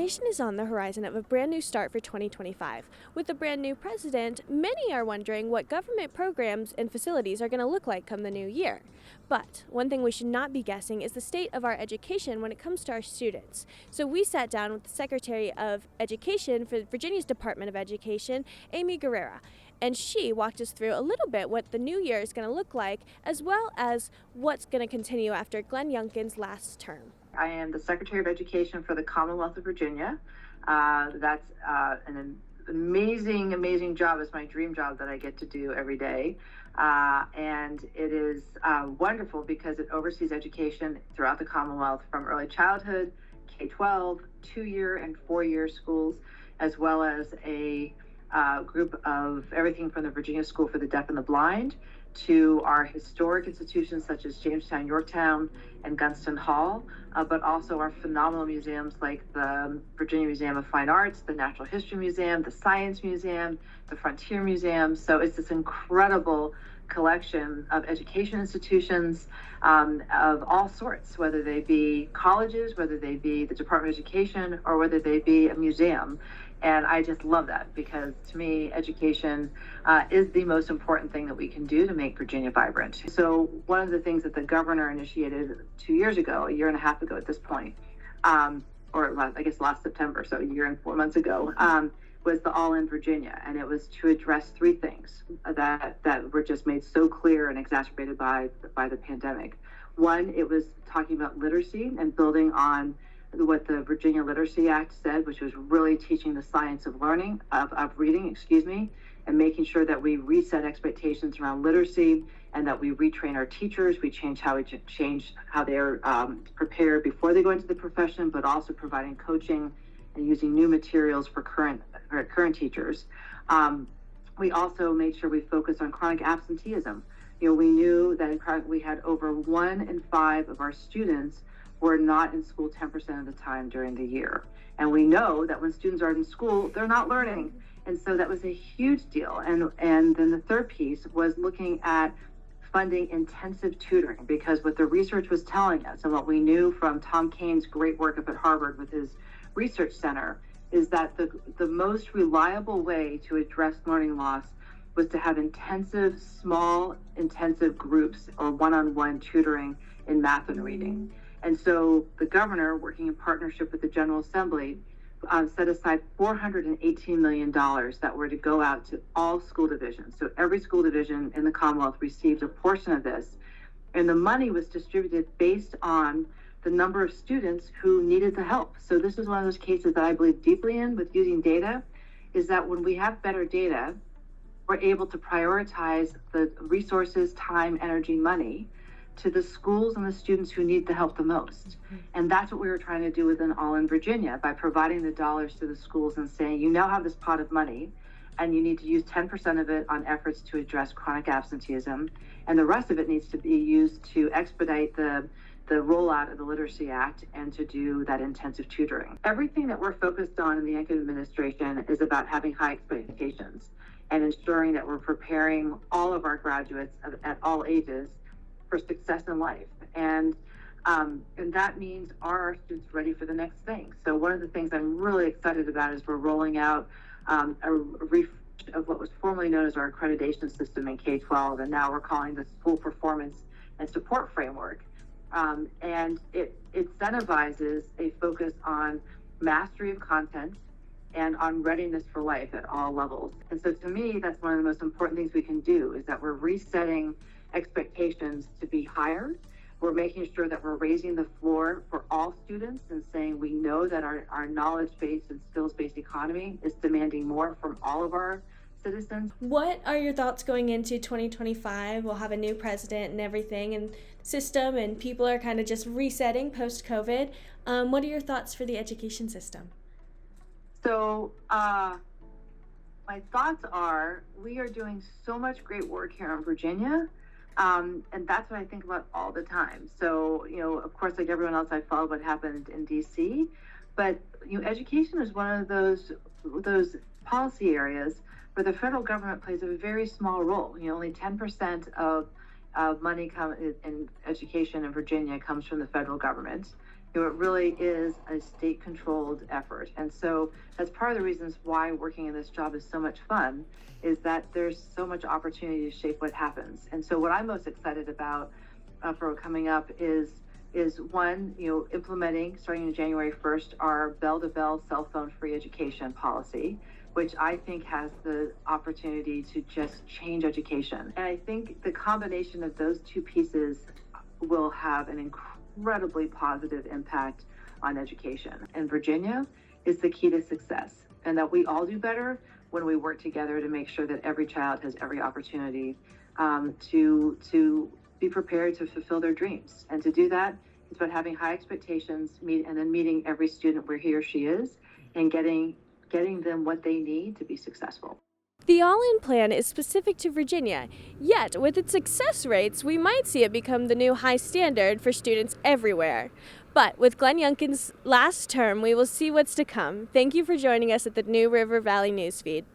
nation is on the horizon of a brand new start for 2025. With a brand new president, many are wondering what government programs and facilities are going to look like come the new year. But one thing we should not be guessing is the state of our education when it comes to our students. So we sat down with the Secretary of Education for Virginia's Department of Education, Aimee Guidera, and she walked us through a little bit what the new year is going to look like, as well as what's going to continue after Glenn Youngkin's last term. I am the Secretary of Education for the Commonwealth of Virginia. That's an amazing, amazing job. It's my dream job that I get to do every day. And it is wonderful because it oversees education throughout the Commonwealth from early childhood, K-12, 2-year and 4-year schools, as well as a group of everything from the Virginia School for the Deaf and the Blind to our historic institutions such as Jamestown, Yorktown, and Gunston Hall, but also our phenomenal museums like the Virginia Museum of Fine Arts, the Natural History Museum, the Science Museum, the Frontier Museum. So it's this incredible collection of education institutions of all sorts, whether they be colleges, whether they be the Department of Education, or whether they be a museum. And I just love that because to me, education is the most important thing that we can do to make Virginia vibrant. So one of the things that the governor initiated 2 years ago, a year and a half ago at this point, last September, so a year and 4 months ago, was the All in Virginia. And it was to address three things that were just made so clear and exacerbated by the pandemic. One, it was talking about literacy and building on what the Virginia Literacy Act said, which was really teaching the science of learning, of reading, and making sure that we reset expectations around literacy and that we retrain our teachers. We change how they're prepared before they go into the profession, but also providing coaching and using new materials for current teachers. We also made sure we focused on chronic absenteeism. We knew that we had over 1 in 5 of our students were not in school 10% of the time during the year. And we know that when students are in school, they're not learning. And so that was a huge deal. And then the third piece was looking at funding intensive tutoring, because what the research was telling us and what we knew from Tom Kane's great work up at Harvard with his research center is that the most reliable way to address learning loss was to have small intensive groups or one-on-one tutoring in math and reading. And so the governor, working in partnership with the General Assembly, set aside $418 million that were to go out to all school divisions. So every school division in the Commonwealth received a portion of this. And the money was distributed based on the number of students who needed the help. So this is one of those cases that I believe deeply in with using data, is that when we have better data, we're able to prioritize the resources, time, energy, money to the schools and the students who need the help the most. And that's what we were trying to do with an All in Virginia by providing the dollars to the schools and saying, you now have this pot of money and you need to use 10% of it on efforts to address chronic absenteeism. And the rest of it needs to be used to expedite the rollout of the Literacy Act and to do that intensive tutoring. Everything that we're focused on in the Youngkin administration is about having high expectations and ensuring that we're preparing all of our graduates at all ages for success in life. And that means, are our students ready for the next thing? So one of the things I'm really excited about is we're rolling out a refresh of what was formerly known as our accreditation system in K-12, and now we're calling the School Performance and Support Framework. And it incentivizes a focus on mastery of content and on readiness for life at all levels. And so to me, that's one of the most important things we can do, is that we're resetting expectations to be higher. We're making sure that we're raising the floor for all students and saying we know that our knowledge-based and skills-based economy is demanding more from all of our citizens. What are your thoughts going into 2025? We'll have a new president and everything and system, and people are kind of just resetting post-COVID. What are your thoughts for the education system? So my thoughts are, we are doing so much great work here in Virginia. And that's what I think about all the time. So, of course, like everyone else, I followed what happened in DC, but, education is one of those policy areas where the federal government plays a very small role. Only 10% of money in education in Virginia comes from the federal government. It really is a state-controlled effort. And so that's part of the reasons why working in this job is so much fun, is that there's so much opportunity to shape what happens. And so what I'm most excited about for coming up is one, implementing, starting in January 1st, our bell-to-bell cell phone free education policy, which I think has the opportunity to just change education. And I think the combination of those two pieces will have an incredibly positive impact on education. And Virginia is the key to success, and that we all do better when we work together to make sure that every child has every opportunity to be prepared to fulfill their dreams. And to do that, it's about having high expectations, and then meeting every student where he or she is, and getting them what they need to be successful. The All-In plan is specific to Virginia, yet with its success rates, we might see it become the new high standard for students everywhere. But with Glenn Youngkin's last term, we will see what's to come. Thank you for joining us at the New River Valley Newsfeed.